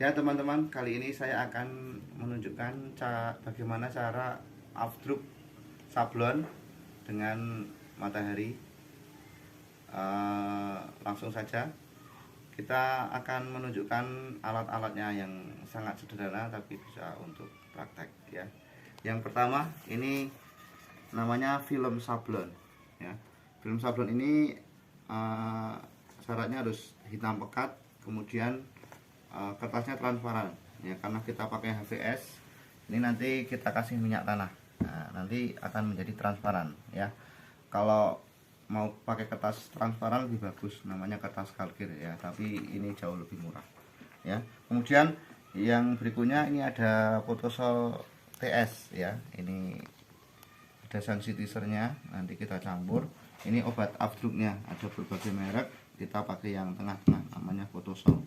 Ya teman-teman, kali ini saya akan menunjukkan bagaimana cara afdruk sablon dengan matahari. Langsung saja kita akan menunjukkan alat-alatnya yang sangat sederhana tapi bisa untuk praktek ya. Yang pertama ini namanya film sablon ya. Film sablon ini syaratnya harus hitam pekat, kemudian kertasnya transparan ya, karena kita pakai HVS. Ini nanti kita kasih minyak tanah, nah, nanti akan menjadi transparan ya. Kalau mau pakai kertas transparan lebih bagus, namanya kertas kalkir ya, tapi ini jauh lebih murah ya. Kemudian yang berikutnya ini ada Photosol TS ya, ini ada sensitisernya, nanti kita campur. Ini obat afdruknya, ada berbagai merek, kita pakai yang tengah-tengah namanya Photosol.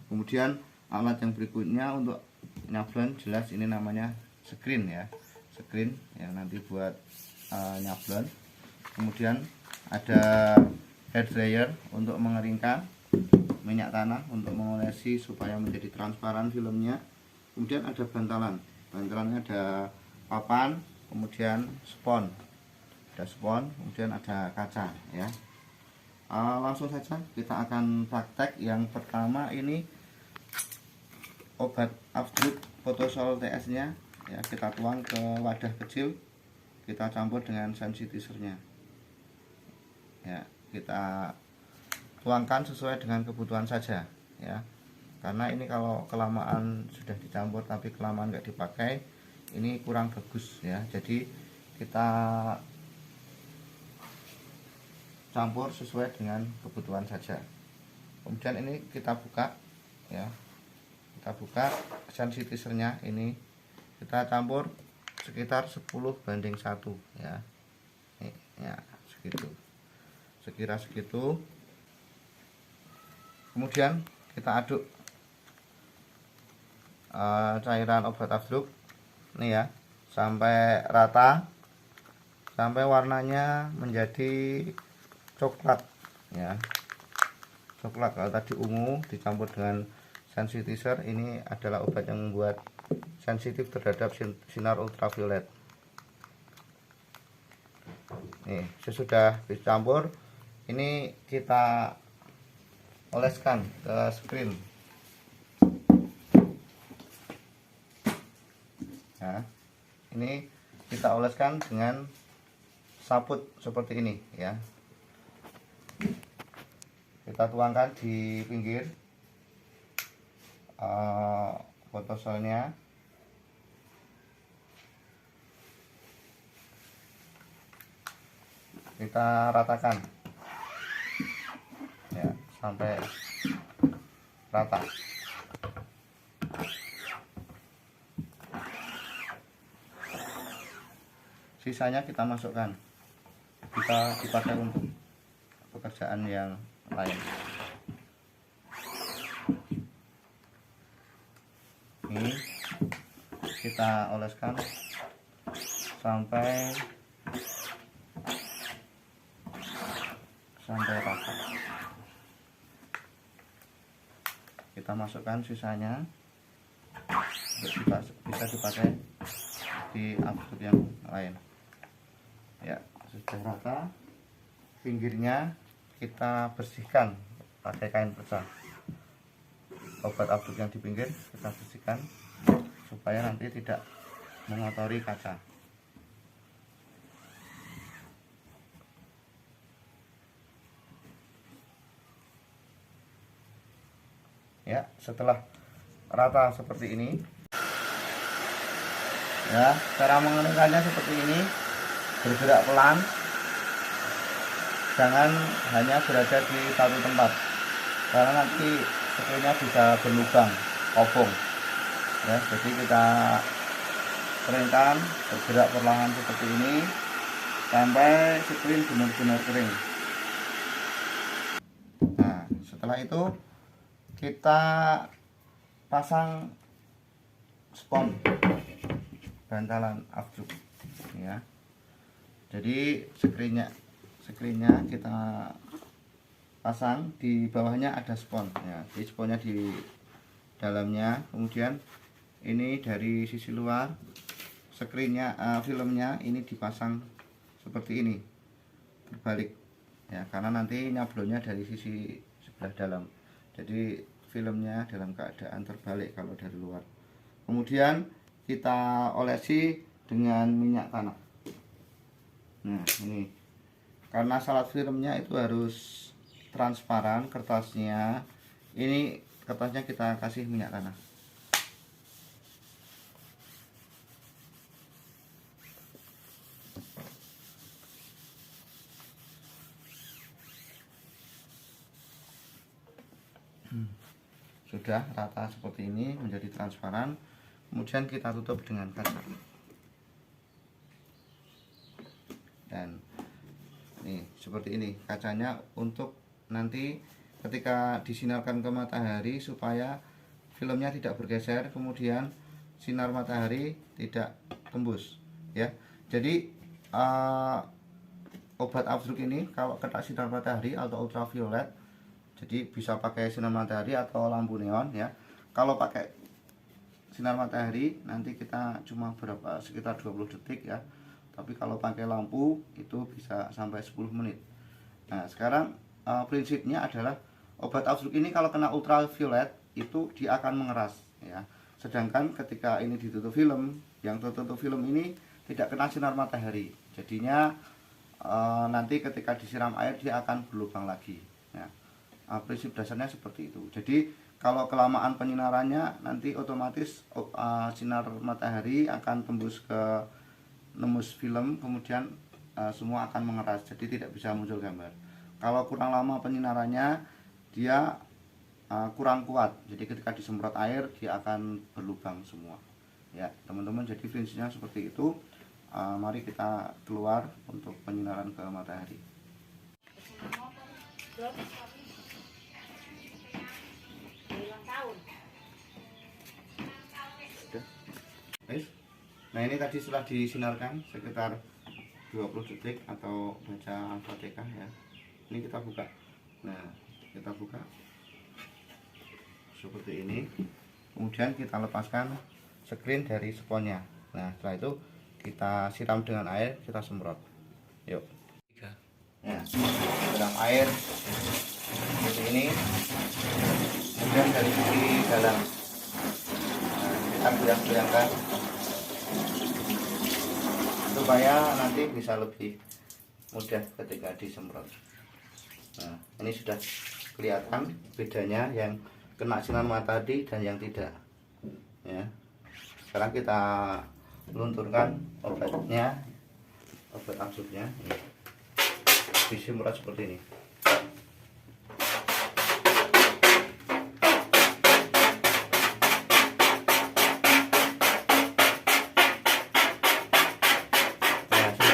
Kemudian alat yang berikutnya untuk nyablon, jelas ini namanya screen ya, screen yang nanti buat nyablon. Kemudian ada hair dryer untuk mengeringkan, minyak tanah untuk mengolesi supaya menjadi transparan filmnya. Kemudian ada bantalan, bantalannya ada papan, kemudian spons, ada spons, kemudian ada kaca ya. Langsung saja kita akan praktek. Yang pertama ini obat afdruk Photosol TS nya ya, kita tuang ke wadah kecil, kita campur dengan sensitisernya ya, kita tuangkan sesuai dengan kebutuhan saja ya, karena ini kalau kelamaan sudah dicampur tapi kelamaan nggak dipakai ini kurang bagus ya. Jadi kita campur sesuai dengan kebutuhan saja. Kemudian ini kita buka ya, kita buka sensitisernya, ini kita campur sekitar 10:1 ya. Ini ya, segitu, sekira segitu. Kemudian kita aduk cairan obat afdruk ini ya sampai rata, sampai warnanya menjadi coklat ya, coklat. Kalau tadi ungu dicampur dengan sensitizer, ini adalah obat yang membuat sensitif terhadap sinar ultraviolet. Nih, sesudah dicampur ini kita oleskan ke screen ya. Ini kita oleskan dengan saput seperti ini ya, kita tuangkan di pinggir fotosolnya. Kita ratakan ya sampai rata. Sisanya kita masukkan, kita dipakai untuk pekerjaan yang lain. Ini kita oleskan sampai rata. Kita masukkan sisanya bisa dipakai di afdruk yang lain ya. Sudah rata, pinggirnya kita bersihkan pakai kain pecah. Obat afdruk yang di pinggir kita bersihkan supaya nanti tidak mengotori kaca ya. Setelah rata seperti ini ya, cara mengeringkannya seperti ini, bergerak pelan, jangan hanya berada di satu tempat karena nanti screennya bisa berlubang, kobong ya. Jadi kita keringkan, bergerak perlahan seperti ini sampai screen benar-benar kering. Nah, setelah itu kita pasang spons bantalan afdruk ya. Jadi screennya kita pasang, di bawahnya ada spons ya. Di sponsnya dalamnya, kemudian ini dari sisi luar screennya, filmnya ini dipasang seperti ini terbalik ya, karena nanti nyablonnya dari sisi sebelah dalam, jadi filmnya dalam keadaan terbalik kalau dari luar. Kemudian kita olesi dengan minyak tanah. Nah ini karena salat filmnya itu harus transparan kertasnya, ini kertasnya kita kasih minyak tanah. Sudah rata seperti ini, menjadi transparan. Kemudian kita tutup dengan kaca. Dan nih seperti ini kacanya, untuk nanti ketika disinarkan ke matahari supaya filmnya tidak bergeser, kemudian sinar matahari tidak tembus ya. Jadi obat Afdruk ini kalau kena sinar matahari atau ultraviolet, jadi bisa pakai sinar matahari atau lampu neon ya. Kalau pakai sinar matahari nanti kita cuma sekitar 20 detik ya. Tapi kalau pakai lampu itu bisa sampai 10 menit. Nah, sekarang prinsipnya adalah obat Afdruk ini kalau kena ultraviolet itu dia akan mengeras ya. Sedangkan ketika ini ditutup film, yang tertutup film ini tidak kena sinar matahari. Jadinya nanti ketika disiram air dia akan berlubang lagi ya. Prinsip dasarnya seperti itu. Jadi kalau kelamaan penyinarannya nanti otomatis sinar matahari akan tembus ke nembus film, kemudian semua akan mengeras, jadi tidak bisa muncul gambar. Kalau kurang lama penyinarannya dia kurang kuat, jadi ketika disemprot air dia akan berlubang semua ya teman-teman. Jadi prinsipnya seperti itu. Mari kita keluar untuk penyinaran ke matahari. Nah ini tadi setelah disinarkan sekitar 20 detik atau baca Al-Fatihah ya. Ini kita buka. Nah kita buka seperti ini. Kemudian kita lepaskan screen dari sponnya. Nah setelah itu kita siram dengan air, kita semprot. Yuk. Nah, siram air seperti ini. Kemudian dari sisi dalam, nah, kita goyang-goyangkan supaya nanti bisa lebih mudah ketika disemprot. Nah, ini sudah kelihatan bedanya yang kena sinar matahari dan yang tidak. Ya. Sekarang kita lunturkan obatnya, obat Afdruknya. Disemprot seperti ini.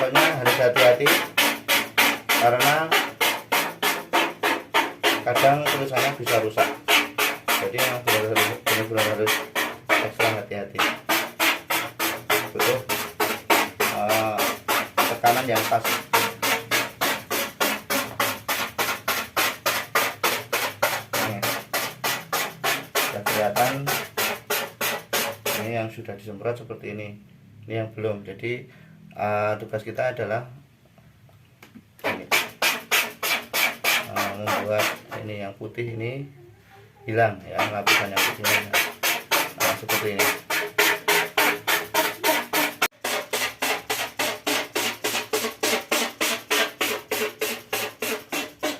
Harus hati-hati karena kadang tulisannya bisa rusak, jadi memang benar-benar harus ekstra hati-hati. Butuh tekanan yang pas. Ini sudah kelihatan, ini yang sudah disemprot seperti ini yang belum. Jadi tugas kita adalah ini, membuat ini yang putih ini hilang ya, lapisan yang putihnya. Nah, seperti ini.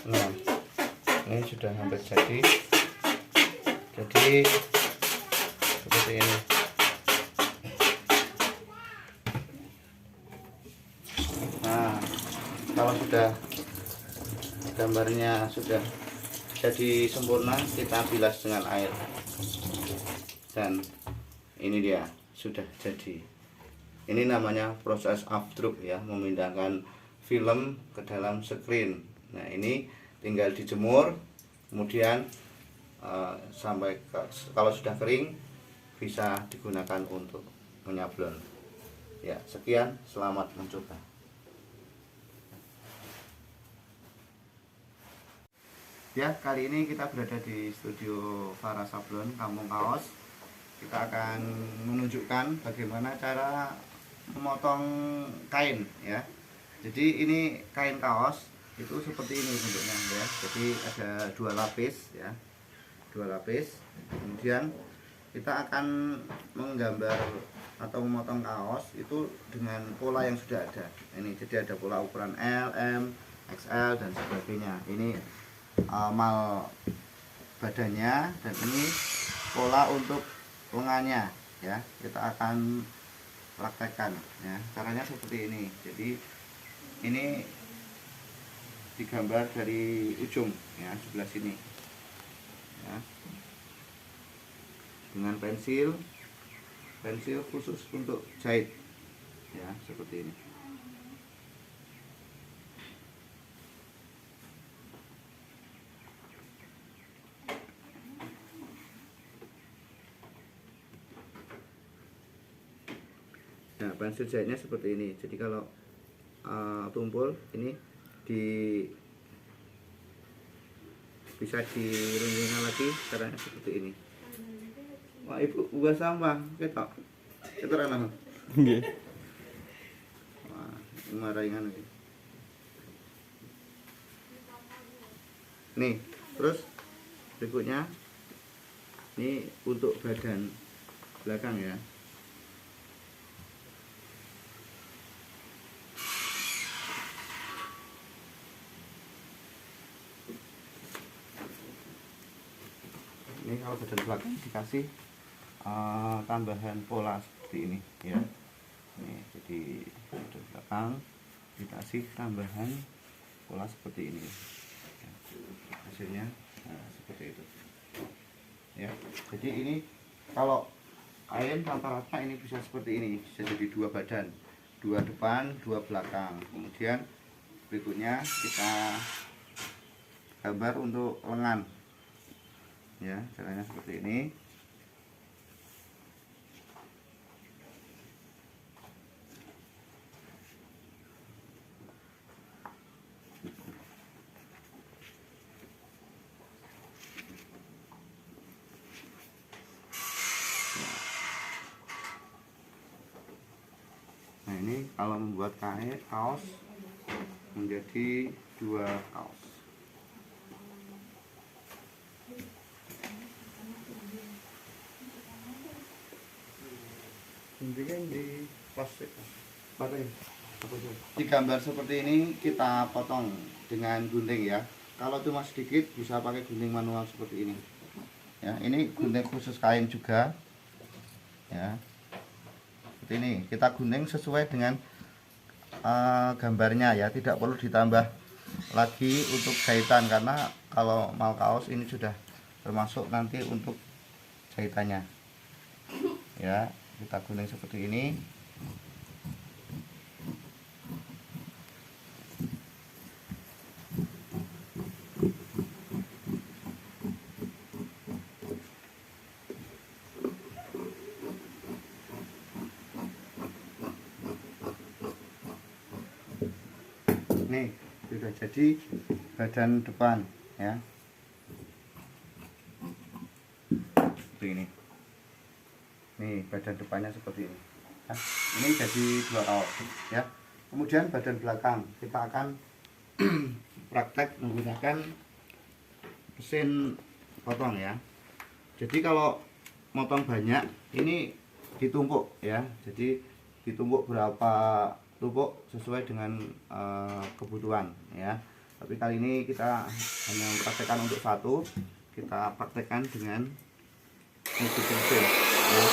Nah, ini sudah hampir jadi seperti ini. Kalau sudah gambarnya sudah jadi sempurna, kita bilas dengan air, dan ini dia sudah jadi. Ini namanya proses Afdruk ya, memindahkan film ke dalam screen. Nah ini tinggal dijemur, kemudian kalau sudah kering bisa digunakan untuk menyablon. Ya sekian, selamat mencoba. Ya, kali ini kita berada di studio Farah Sablon Kampung Kaos. Kita akan menunjukkan bagaimana cara memotong kain ya. Jadi ini kain kaos itu seperti ini bentuknya ya. Jadi ada dua lapis ya. Dua lapis. Kemudian kita akan menggambar atau memotong kaos itu dengan pola yang sudah ada. Ini jadi ada pola ukuran L, M, XL dan sebagainya. Ini mal badannya dan ini pola untuk lengannya ya. Kita akan praktekkan ya. Caranya seperti ini. Jadi ini digambar dari ujung ya, sebelah sini ya, dengan pensil khusus untuk jahit ya, seperti ini. Nah, pensil jahitnya seperti ini. Jadi kalau tumpul ini bisa dirunggingkan lagi, caranya seperti ini. Wah, ibu buah sampah ketok anak. Nggih. Wah, marahingan iki. Nih, terus berikutnya ini untuk badan belakang ya. Ini kalau badan belakang dikasih tambahan pola seperti ini ya. Nih, jadi badan belakang dikasih tambahan pola seperti ini ya. Hasilnya seperti itu ya. Jadi ini kalau kain rata-rata ini bisa seperti ini, bisa jadi dua badan, dua depan, dua belakang. Kemudian berikutnya kita gambar untuk lengan ya, caranya seperti ini. Nah, ini kalau membuat kaos menjadi dua kaos. Di plastik digambar seperti ini, kita potong dengan gunting ya. Kalau cuma sedikit bisa pakai gunting manual seperti ini ya. Ini gunting khusus kain juga ya, seperti ini. Kita gunting sesuai dengan gambarnya ya, tidak perlu ditambah lagi untuk jahitan, karena kalau mal kaos ini sudah termasuk nanti untuk jahitannya ya. Kita gunting seperti ini. Nih, sudah jadi badan depan ya. Seperti ini. Nih, badan depannya seperti ini ya. Ini jadi dua kaos ya. Kemudian badan belakang kita akan praktek menggunakan mesin potong ya. Jadi kalau motong banyak ini ditumpuk ya. Jadi ditumpuk berapa tumpuk sesuai dengan kebutuhan ya. Tapi kali ini kita hanya mempraktekkan untuk satu. Kita praktekkan dengan mesin ya.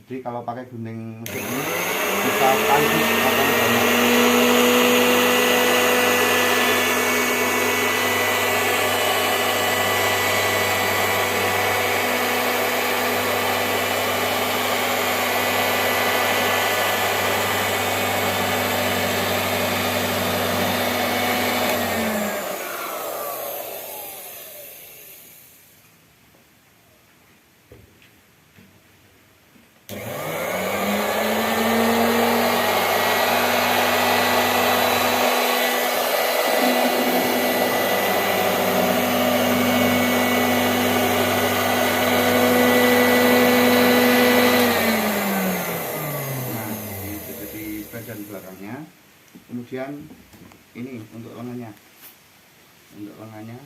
Jadi kalau pakai gunting mesin ini bisa sekaligus potong banyak. bagian belakangnya. Kemudian ini untuk lengannya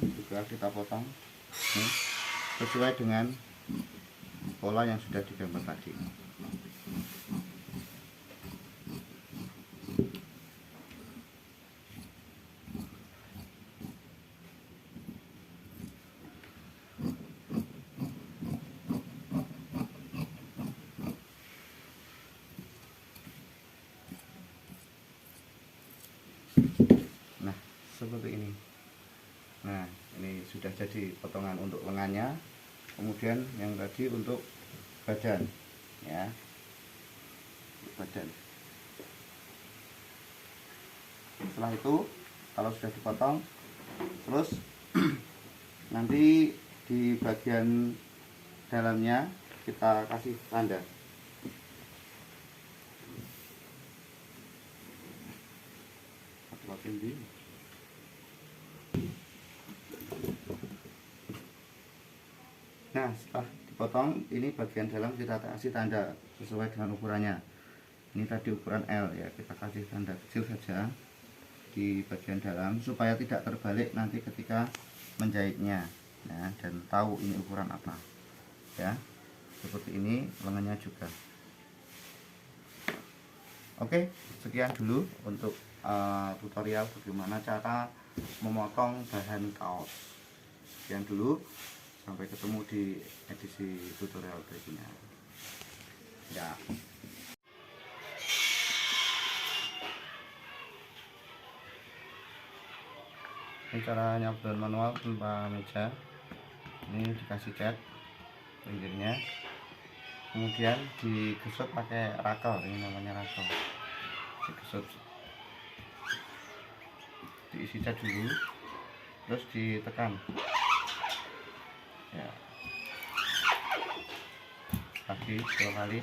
juga kita potong nih, sesuai dengan pola yang sudah digambar tadi. Nah, seperti ini. Nah, ini sudah jadi potongan untuk lengannya. Kemudian yang tadi untuk badan, ya, badan. Setelah itu, kalau sudah dipotong, terus nanti di bagian dalamnya kita kasih tanda. Nah, setelah dipotong, ini bagian dalam kita kasih tanda sesuai dengan ukurannya. Ini tadi ukuran L ya, kita kasih tanda kecil saja di bagian dalam supaya tidak terbalik nanti ketika menjahitnya, ya, dan tahu ini ukuran apa, ya. Seperti ini lengannya juga. Oke, sekian dulu untuk tutorial bagaimana cara memotong bahan kaos. Sekian dulu, sampai ketemu di edisi tutorial berikutnya, ya. Ini cara nyablon manual tanpa meja. Ini dikasih cat pinggirnya, kemudian digesut pakai rakel, ini namanya rakel. Digesut, diisi cat dulu, terus ditekan, ya, lagi 2 kali.